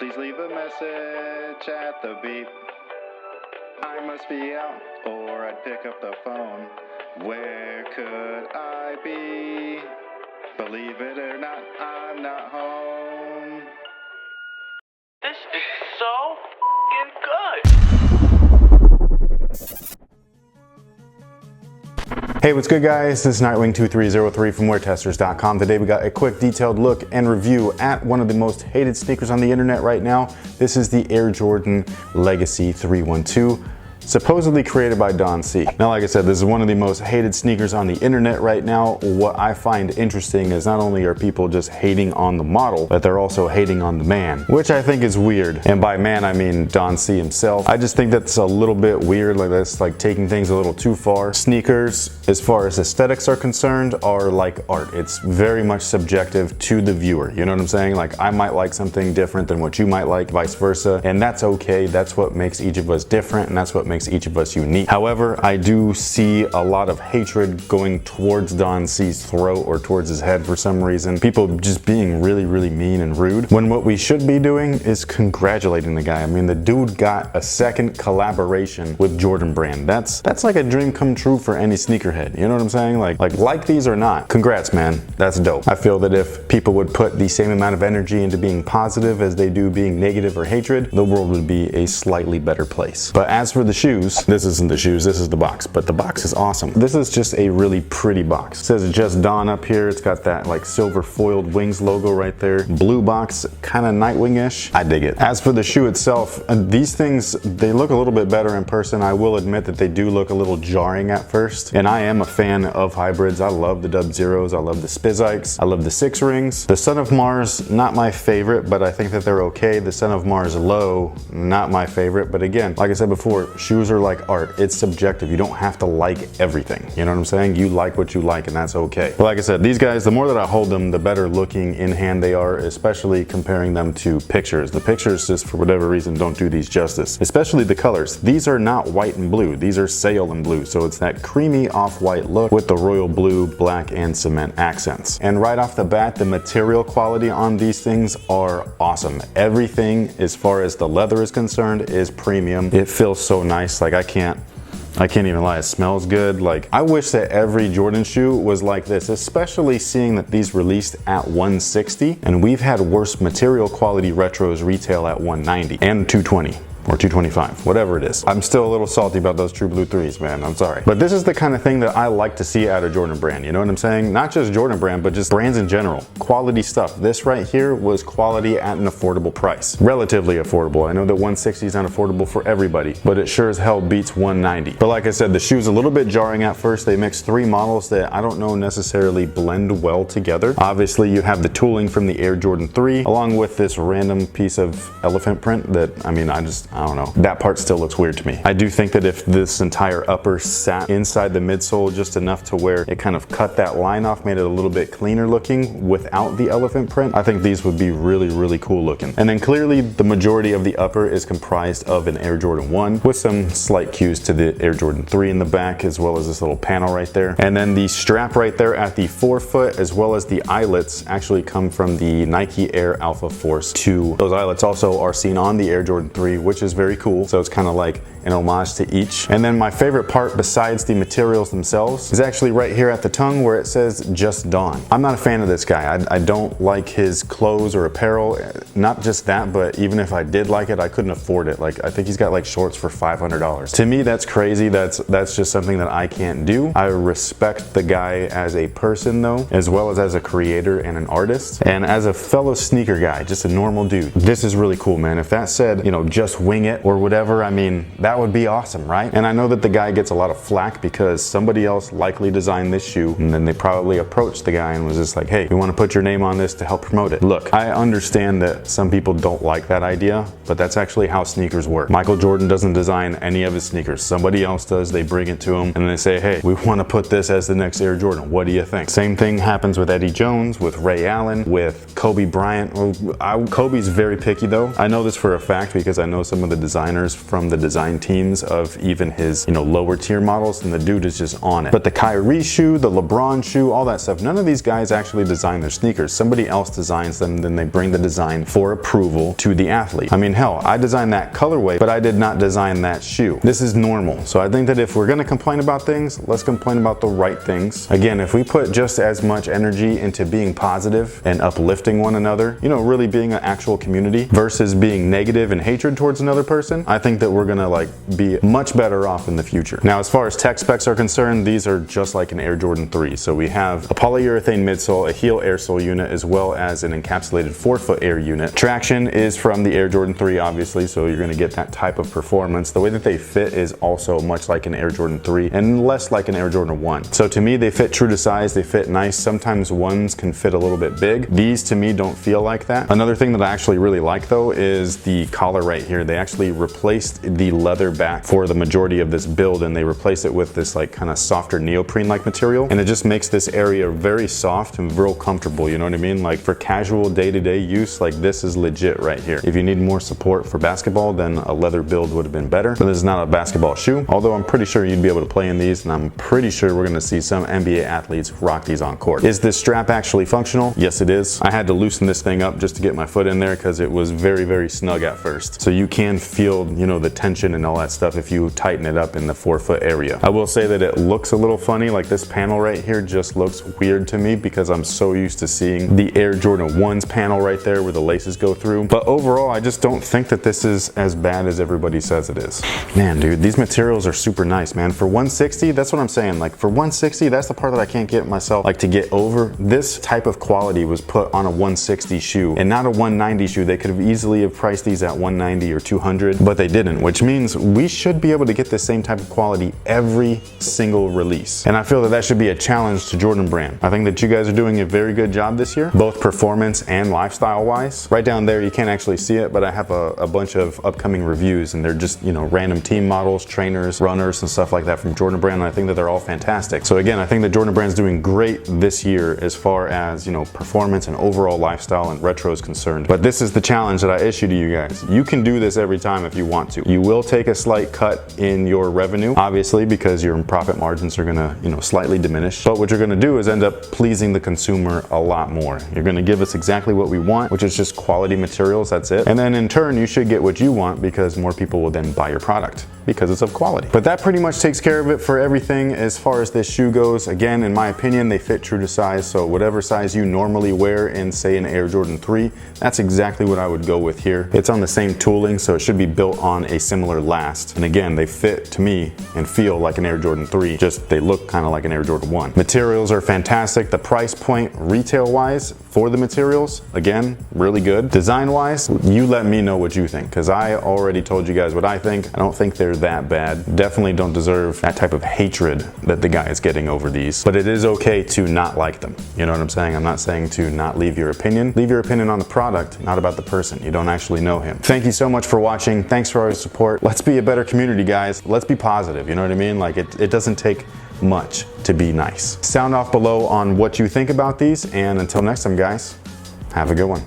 Please leave a message at the beep. I must be out or I'd pick up the phone. Where could I be? Believe it or not, I'm not home. This is so good. Hey, what's good guys? This is Nightwing2303 from WearTesters.com. Today we got a quick detailed look and review at one of the most hated sneakers on the internet right now. This is the Air Jordan Legacy 312. Supposedly created by Don C. Now, like I said, this is one of the most hated sneakers on the internet right now. What I find interesting is not only are people just hating on the model, but they're also hating on the man, which I think is weird. And by man, I mean Don C himself. I just think that's a little bit weird, like that's like taking things a little too far. Sneakers, as far as aesthetics are concerned, are like art. It's very much subjective to the viewer. You know what I'm saying? Like I might like something different than what you might like, vice versa. And that's okay. That's what makes each of us different, and that's what makes each of us unique. However, I do see a lot of hatred going towards Don C's throat or towards his head for some reason. People just being really mean and rude, when what we should be doing is congratulating the guy. I mean, the dude got a second collaboration with Jordan Brand. That's like a dream come true for any sneakerhead. You know what I'm saying? Like these or not, congrats, man. That's dope. I feel that if people would put the same amount of energy into being positive as they do being negative or hatred, the world would be a slightly better place. But as for the shoes, this isn't the shoes, this is the box, but the box is awesome. This is just a really pretty box. It says Just Don up here. It's got that like silver foiled wings logo right there. Blue box, kind of Nightwing-ish. I dig it. As for the shoe itself, these things, they look a little bit better in person. I will admit that they do look a little jarring at first. And I am a fan of hybrids. I love the Dub Zeros. I love the Spizikes. I love the 6 rings. The Son of Mars, not my favorite, but I think that they're okay. The Son of Mars Low, not my favorite. But again, like I said before, shoes are like art. It's subjective. You don't have to like everything. You know what I'm saying? You like what you like, and that's okay. But like I said, these guys, the more that I hold them, the better looking in hand they are, especially comparing them to pictures. The pictures, just for whatever reason, don't do these justice, especially the colors. These are not white and blue. These are sail and blue. So it's that creamy off-white look with the royal blue, black, and cement accents. And right off the bat, the material quality on these things are awesome. Everything, as far as the leather is concerned, is premium. It feels so nice. Like I can't even lie, it smells good. Like, I wish that every Jordan shoe was like this, especially seeing that these released at $160, and we've had worse material quality retros retail at $190 and $220. Or $225, whatever it is. I'm still a little salty about those True Blue 3s, man, I'm sorry. But this is the kind of thing that I like to see out of Jordan Brand, you know what I'm saying? Not just Jordan Brand, but just brands in general. Quality stuff. This right here was quality at an affordable price. Relatively affordable. I know that 160 is not affordable for everybody, but it sure as hell beats 190. But like I said, the shoe's a little bit jarring at first. They mixed 3 models that I don't know necessarily blend well together. Obviously, you have the tooling from the Air Jordan 3, along with this random piece of elephant print that, I mean, I don't know. That part still looks weird to me. I do think that if this entire upper sat inside the midsole just enough to where it kind of cut that line off, made it a little bit cleaner looking without the elephant print, I think these would be really cool looking. And then clearly the majority of the upper is comprised of an Air Jordan 1 with some slight cues to the Air Jordan 3 in the back, as well as this little panel right there. And then the strap right there at the forefoot, as well as the eyelets, actually come from the Nike Air Alpha Force 2. Those eyelets also are seen on the Air Jordan 3, which is very cool. So it's kind of like an homage to each. And then my favorite part, besides the materials themselves, is actually right here at the tongue where it says Just Don. I'm not a fan of this guy. I don't like his clothes or apparel. Not just that, but even if I did like it, I couldn't afford it. Like, I think he's got like shorts for $500. To me, that's crazy. That's just something that I can't do. I respect the guy as a person though, as well as a creator and an artist. And as a fellow sneaker guy, just a normal dude, this is really cool, man. If that said, you know, just wing it or whatever, I mean, that would be awesome, right? And I know that the guy gets a lot of flack because somebody else likely designed this shoe, and then they probably approached the guy and was just like, hey, we want to put your name on this to help promote it. Look, I understand that some people don't like that idea, but that's actually how sneakers work. Michael Jordan doesn't design any of his sneakers. Somebody else does. They bring it to him and they say, hey, we want to put this as the next Air Jordan. What do you think? Same thing happens with Eddie Jones, with Ray Allen, with Kobe Bryant. Well, Kobe's very picky though. I know this for a fact because I know some of the designers from the design teams of even his, lower tier models, and the dude is just on it. But the Kyrie shoe, the LeBron shoe, all that stuff, none of these guys actually design their sneakers. Somebody else designs them, then they bring the design for approval to the athlete. I mean, hell, I designed that colorway, but I did not design that shoe. This is normal. So I think that if we're gonna complain about things, let's complain about the right things. Again, if we put just as much energy into being positive and uplifting one another, really being an actual community versus being negative and hatred towards another person, I think that we're gonna be much better off in the future. Now, as far as tech specs are concerned, these are just like an Air Jordan 3. So we have a polyurethane midsole, a heel air sole unit, as well as an encapsulated forefoot air unit. Traction is from the Air Jordan 3, obviously, so you're gonna get that type of performance. The way that they fit is also much like an Air Jordan 3 and less like an Air Jordan 1. So to me, they fit true to size, they fit nice. Sometimes ones can fit a little bit big. These to me don't feel like that. Another thing that I actually really like though is the collar right here. They actually replaced the leather back for the majority of this build, and they replaced it with this kind of softer neoprene-like material, and it just makes this area very soft and real comfortable, you know what I mean? Like for casual day-to-day use, this is legit right here. If you need more support for basketball, then a leather build would have been better, but this is not a basketball shoe, although I'm pretty sure you'd be able to play in these, and I'm pretty sure we're gonna see some NBA athletes rock these on court. Is this strap actually functional? Yes, it is. I had to loosen this thing up just to get my foot in there because it was very, very snug at first. So you can feel, the tension and all that stuff if you tighten it up in the forefoot area. I will say that it looks a little funny, like this panel right here just looks weird to me because I'm so used to seeing the Air Jordan 1's panel right there where the laces go through. But overall, I just don't think that this is as bad as everybody says it is. Man, dude, these materials are super nice, man. For 160, that's what I'm saying. For 160, that's the part that I can't get myself to get over. This type of quality was put on a 160 shoe and not a 190 shoe. They could have easily have priced these at 190 or 200, but they didn't, which means we should be able to get the same type of quality every single release. And I feel that that should be a challenge to Jordan Brand. I think that you guys are doing a very good job this year, both performance and lifestyle wise. Right down there, you can't actually see it, but I have a bunch of upcoming reviews, and they're just, random team models, trainers, runners, and stuff like that from Jordan Brand, and I think that they're all fantastic. So again, I think that Jordan Brand's doing great this year as far as, performance and overall lifestyle and retro is concerned. But this is the challenge that I issue to you guys. You can do this every time if you want to. You will take a slight cut in your revenue, obviously, because your profit margins are gonna, slightly diminish. But what you're gonna do is end up pleasing the consumer a lot more. You're gonna give us exactly what we want, which is just quality materials, that's it. And then in turn, you should get what you want because more people will then buy your product because it's of quality. But that pretty much takes care of it for everything as far as this shoe goes. Again, in my opinion, they fit true to size. So whatever size you normally wear in, say, an Air Jordan 3, that's exactly what I would go with here. It's on the same tooling, so it should be built on a similar last. And again, they fit to me and feel like an Air Jordan 3, just they look kind of like an Air Jordan 1. Materials are fantastic. The price point retail-wise for the materials, again, really good. Design-wise, you let me know what you think, because I already told you guys what I think. I don't think they're that bad. Definitely don't deserve that type of hatred that the guy is getting over these, but it is okay to not like them. You know what I'm saying? I'm not saying to not leave your opinion. Leave your opinion on the product, not about the person. You don't actually know him. Thank you so much for watching. Thanks for all your support. Let's be a better community, guys. Let's be positive. You know what I mean? It doesn't take much to be nice. Sound off below on what you think about these, and until next time, guys, have a good one.